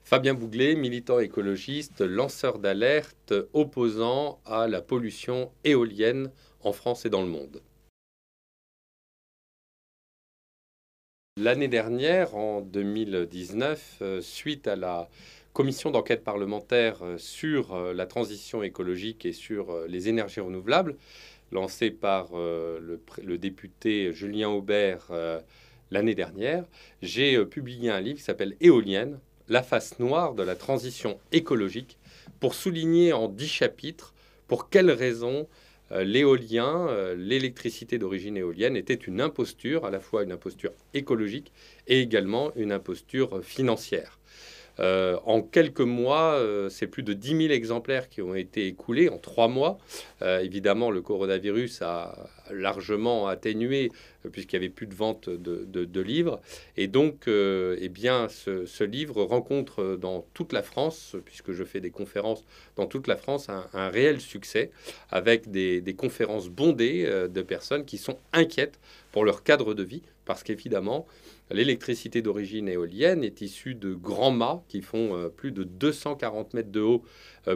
Fabien Bouglet, militant écologiste, lanceur d'alerte opposant à la pollution éolienne en France et dans le monde. L'année dernière, en 2019, suite à la commission d'enquête parlementaire sur la transition écologique et sur les énergies renouvelables, lancée par le député Julien Aubert l'année dernière, j'ai publié un livre qui s'appelle Éolienne, la face noire de la transition écologique, pour souligner en 10 chapitres pour quelles raisons l'éolien, l'électricité d'origine éolienne était une imposture, à la fois une imposture écologique et également une imposture financière. En quelques mois, c'est plus de 10 000 exemplaires qui ont été écoulés en 3 mois. Évidemment, le coronavirus a largement atténué puisqu'il n'y avait plus de vente de livres. Et donc, eh bien, ce livre rencontre dans toute la France, puisque je fais des conférences dans toute la France, un réel succès avec des conférences bondées de personnes qui sont inquiètes pour leur cadre de vie parce qu'évidemment, l'électricité d'origine éolienne est issue de grands mâts qui font plus de 240 mètres de haut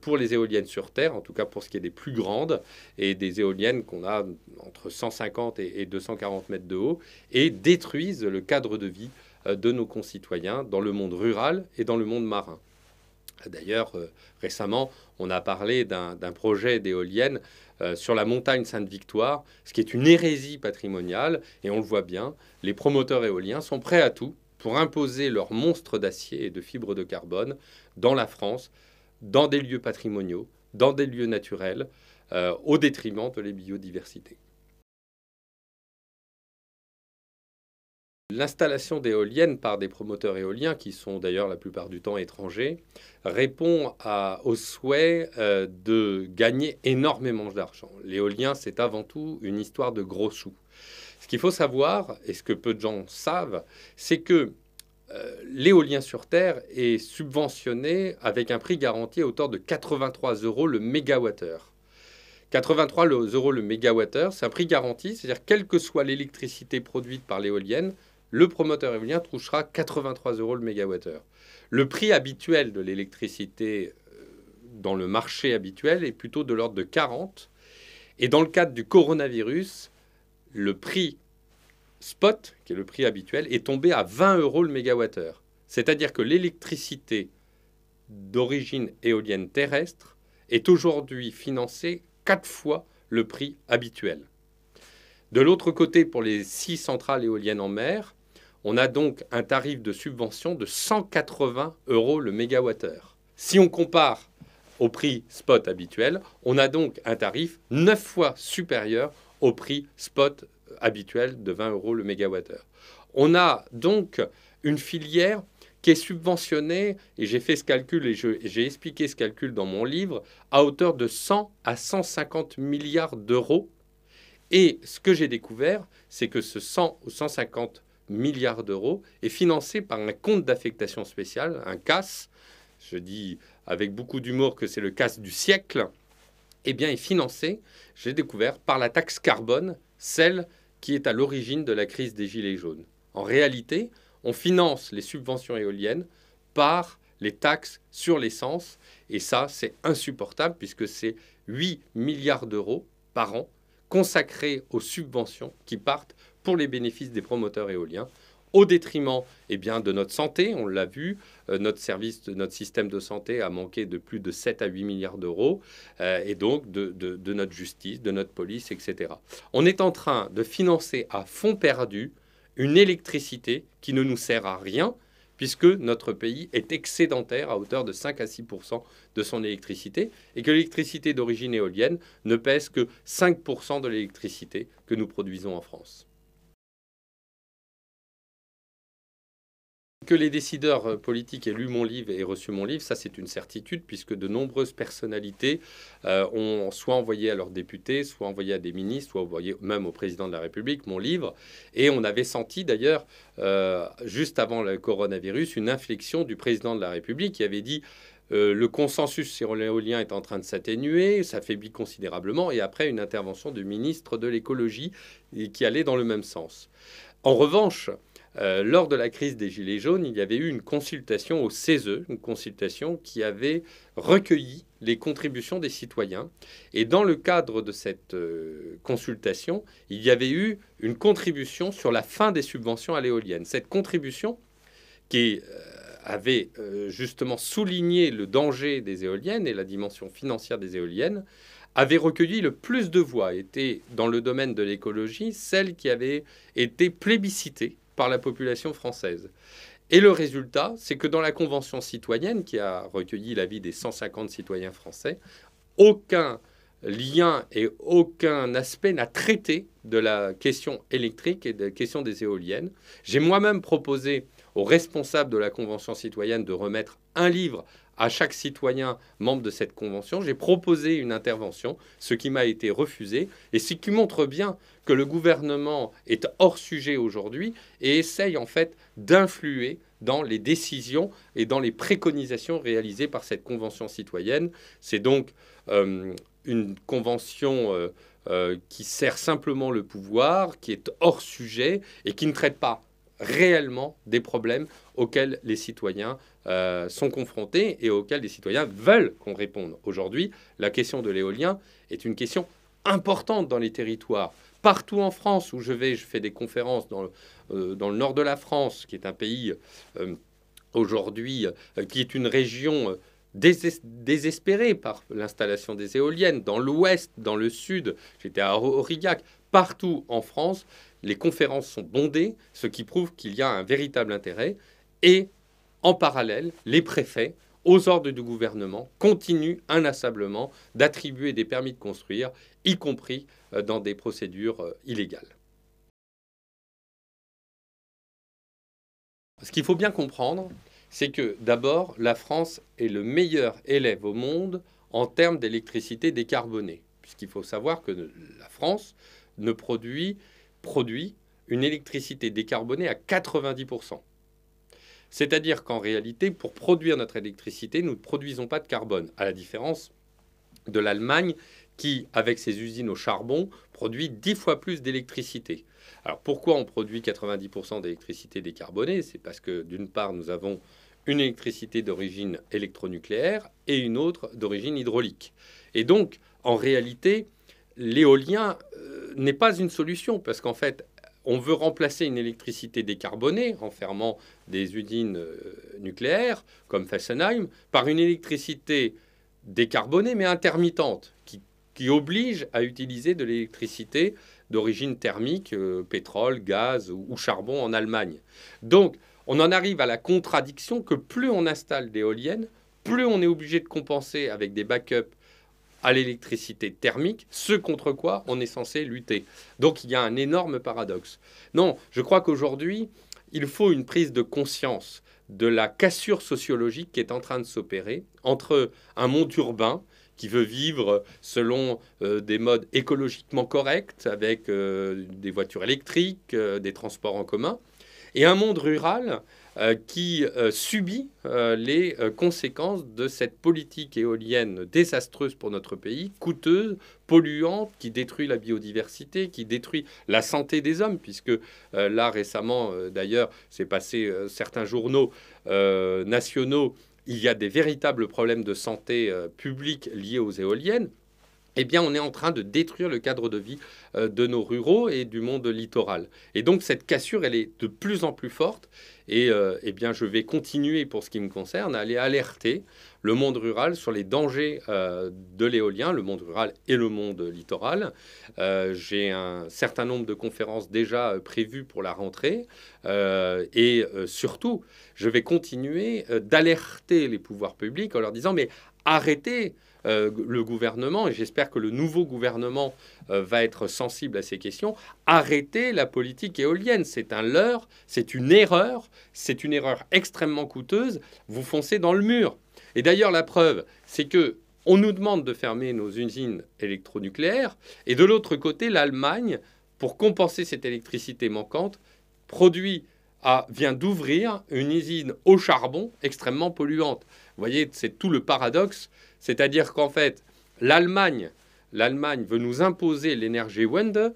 pour les éoliennes sur Terre, en tout cas pour ce qui est des plus grandes, et des éoliennes qu'on a entre 150 et 240 mètres de haut, et détruisent le cadre de vie de nos concitoyens dans le monde rural et dans le monde marin. D'ailleurs, récemment, on a parlé d'un projet d'éolienne sur la montagne Sainte-Victoire, ce qui est une hérésie patrimoniale, et on le voit bien, les promoteurs éoliens sont prêts à tout pour imposer leurs monstres d'acier et de fibres de carbone dans la France, dans des lieux patrimoniaux, dans des lieux naturels, au détriment de la biodiversité. L'installation d'éoliennes par des promoteurs éoliens, qui sont d'ailleurs la plupart du temps étrangers, répond au souhait de gagner énormément d'argent. L'éolien, c'est avant tout une histoire de gros sous. Ce qu'il faut savoir, et ce que peu de gens savent, c'est que l'éolien sur Terre est subventionné avec un prix garanti à hauteur de 83 euros le mégawattheure. 83 euros le mégawattheure, c'est un prix garanti, c'est-à-dire quelle que soit l'électricité produite par l'éolienne, le promoteur éolien touchera 83 euros le mégawattheure. Le prix habituel de l'électricité dans le marché habituel est plutôt de l'ordre de 40. Et dans le cadre du coronavirus, le prix spot, qui est le prix habituel, est tombé à 20 euros le mégawattheure. C'est-à-dire que l'électricité d'origine éolienne terrestre est aujourd'hui financée 4 fois le prix habituel. De l'autre côté, pour les 6 centrales éoliennes en mer, on a donc un tarif de subvention de 180 euros le mégawattheure. Si on compare au prix spot habituel, on a donc un tarif 9 fois supérieur au prix spot habituel de 20 euros le mégawattheure. On a donc une filière qui est subventionnée, et j'ai fait ce calcul et j'ai expliqué ce calcul dans mon livre, à hauteur de 100 à 150 milliards d'euros. Et ce que j'ai découvert, c'est que ce 100 ou 150 milliards d'euros est financé par un compte d'affectation spéciale, un CAS. Je dis avec beaucoup d'humour que c'est le CAS du siècle. Eh bien, est financé, j'ai découvert, par la taxe carbone, celle qui est à l'origine de la crise des Gilets jaunes. En réalité, on finance les subventions éoliennes par les taxes sur l'essence. Et ça, c'est insupportable puisque c'est 8 milliards d'euros par an consacrés aux subventions qui partent pour les bénéfices des promoteurs éoliens, au détriment de notre santé. On l'a vu, notre système de santé a manqué de plus de 7 à 8 milliards d'euros, et donc de notre justice, de notre police, etc. On est en train de financer à fonds perdu une électricité qui ne nous sert à rien, puisque notre pays est excédentaire à hauteur de 5 à 6% de son électricité, et que l'électricité d'origine éolienne ne pèse que 5% de l'électricité que nous produisons en France. Que les décideurs politiques aient lu mon livre et reçu mon livre, ça c'est une certitude, puisque de nombreuses personnalités ont soit envoyé à leurs députés, soit envoyé à des ministres, soit envoyé même au président de la République mon livre. Et on avait senti d'ailleurs, juste avant le coronavirus, une inflexion du président de la République qui avait dit le consensus sur l'éolien est en train de s'atténuer, s'affaiblit considérablement, et après une intervention du ministre de l'écologie qui allait dans le même sens. En revanche, lors de la crise des Gilets jaunes, il y avait eu une consultation au CESE, une consultation qui avait recueilli les contributions des citoyens. Et dans le cadre de cette consultation, il y avait eu une contribution sur la fin des subventions à l'éolienne. Cette contribution qui avait justement souligné le danger des éoliennes et la dimension financière des éoliennes, avait recueilli le plus de voix, était dans le domaine de l'écologie, celle qui avait été plébiscitée par la population française. Et le résultat, c'est que dans la Convention citoyenne, qui a recueilli l'avis des 150 citoyens français, aucun lien et aucun aspect n'a traité de la question électrique et de la question des éoliennes. J'ai moi-même proposé aux responsables de la Convention citoyenne de remettre un livre à chaque citoyen membre de cette convention. J'ai proposé une intervention, ce qui m'a été refusé, et ce qui montre bien que le gouvernement est hors sujet aujourd'hui et essaye en fait d'influer dans les décisions et dans les préconisations réalisées par cette convention citoyenne. C'est donc une convention qui sert simplement le pouvoir, qui est hors sujet et qui ne traite pas réellement des problèmes auxquels les citoyens sont confrontés et auxquels les citoyens veulent qu'on réponde. Aujourd'hui, la question de l'éolien est une question importante dans les territoires. Partout en France où je fais des conférences dans le nord de la France, qui est un pays aujourd'hui, qui est une région désespérée par l'installation des éoliennes, dans l'ouest, dans le sud, j'étais à Aurillac, partout en France, les conférences sont bondées, ce qui prouve qu'il y a un véritable intérêt. Et en parallèle, les préfets, aux ordres du gouvernement, continuent inlassablement d'attribuer des permis de construire, y compris dans des procédures illégales. Ce qu'il faut bien comprendre, c'est que d'abord, la France est le meilleur élève au monde en termes d'électricité décarbonée, puisqu'il faut savoir que la France ne produit une électricité décarbonée à 90%. C'est-à-dire qu'en réalité, pour produire notre électricité, nous ne produisons pas de carbone, à la différence de l'Allemagne qui, avec ses usines au charbon, produit 10 fois plus d'électricité. Alors pourquoi on produit 90% d'électricité décarbonée? C'est parce que d'une part, nous avons une électricité d'origine électronucléaire et une autre d'origine hydraulique. Et donc, en réalité, l'éolien n'est pas une solution parce qu'en fait, on veut remplacer une électricité décarbonée en fermant des usines nucléaires comme Fessenheim par une électricité décarbonée mais intermittente qui oblige à utiliser de l'électricité d'origine thermique, pétrole, gaz ou charbon en Allemagne. Donc, on en arrive à la contradiction que plus on installe d'éoliennes, plus on est obligé de compenser avec des backups à l'électricité thermique, ce contre quoi on est censé lutter. Donc il y a un énorme paradoxe. Non, je crois qu'aujourd'hui, il faut une prise de conscience de la cassure sociologique qui est en train de s'opérer entre un monde urbain qui veut vivre selon des modes écologiquement corrects, avec des voitures électriques, des transports en commun, et un monde rural qui subit les conséquences de cette politique éolienne désastreuse pour notre pays, coûteuse, polluante, qui détruit la biodiversité, qui détruit la santé des hommes, puisque là récemment, d'ailleurs, c'est passé certains journaux nationaux, il y a des véritables problèmes de santé publique liés aux éoliennes. Eh bien, on est en train de détruire le cadre de vie de nos ruraux et du monde littoral. Et donc, cette cassure, elle est de plus en plus forte. Et eh bien, je vais continuer, pour ce qui me concerne, à aller alerter le monde rural sur les dangers de l'éolien, le monde rural et le monde littoral. J'ai un certain nombre de conférences déjà prévues pour la rentrée. Et surtout, je vais continuer d'alerter les pouvoirs publics en leur disant « mais arrêtez !» le gouvernement, et j'espère que le nouveau gouvernement va être sensible à ces questions, arrêtez la politique éolienne. C'est un leurre, c'est une erreur extrêmement coûteuse. Vous foncez dans le mur. Et d'ailleurs, la preuve, c'est que on nous demande de fermer nos usines électronucléaires, et de l'autre côté, l'Allemagne, pour compenser cette électricité manquante, vient d'ouvrir une usine au charbon extrêmement polluante. Vous voyez, c'est tout le paradoxe. C'est-à-dire qu'en fait, l'Allemagne veut nous imposer l'énergie wind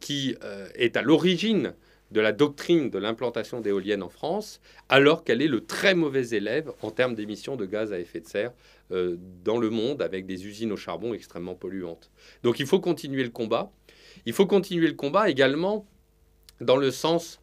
qui est à l'origine de la doctrine de l'implantation d'éoliennes en France, alors qu'elle est le très mauvais élève en termes d'émissions de gaz à effet de serre dans le monde, avec des usines au charbon extrêmement polluantes. Donc il faut continuer le combat. Il faut continuer le combat également dans le sens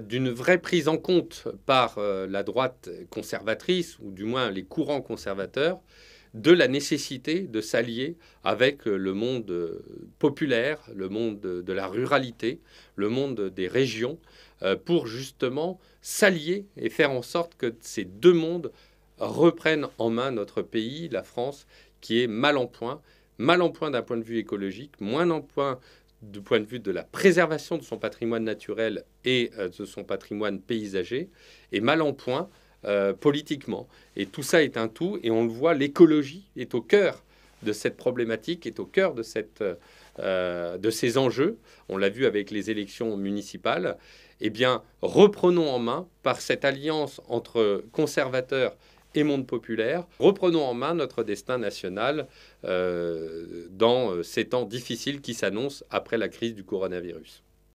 d'une vraie prise en compte par la droite conservatrice, ou du moins les courants conservateurs, de la nécessité de s'allier avec le monde populaire, le monde de la ruralité, le monde des régions, pour justement s'allier et faire en sorte que ces deux mondes reprennent en main notre pays, la France, qui est mal en point d'un point de vue écologique, moins en point du point de vue de la préservation de son patrimoine naturel et de son patrimoine paysager, et mal en point politiquement. Et tout ça est un tout, et on le voit, l'écologie est au cœur de cette problématique, est au cœur de ces enjeux. On l'a vu avec les élections municipales. Eh bien, reprenons en main, par cette alliance entre conservateurs et monde populaire, reprenons en main notre destin national dans ces temps difficiles qui s'annoncent après la crise du coronavirus.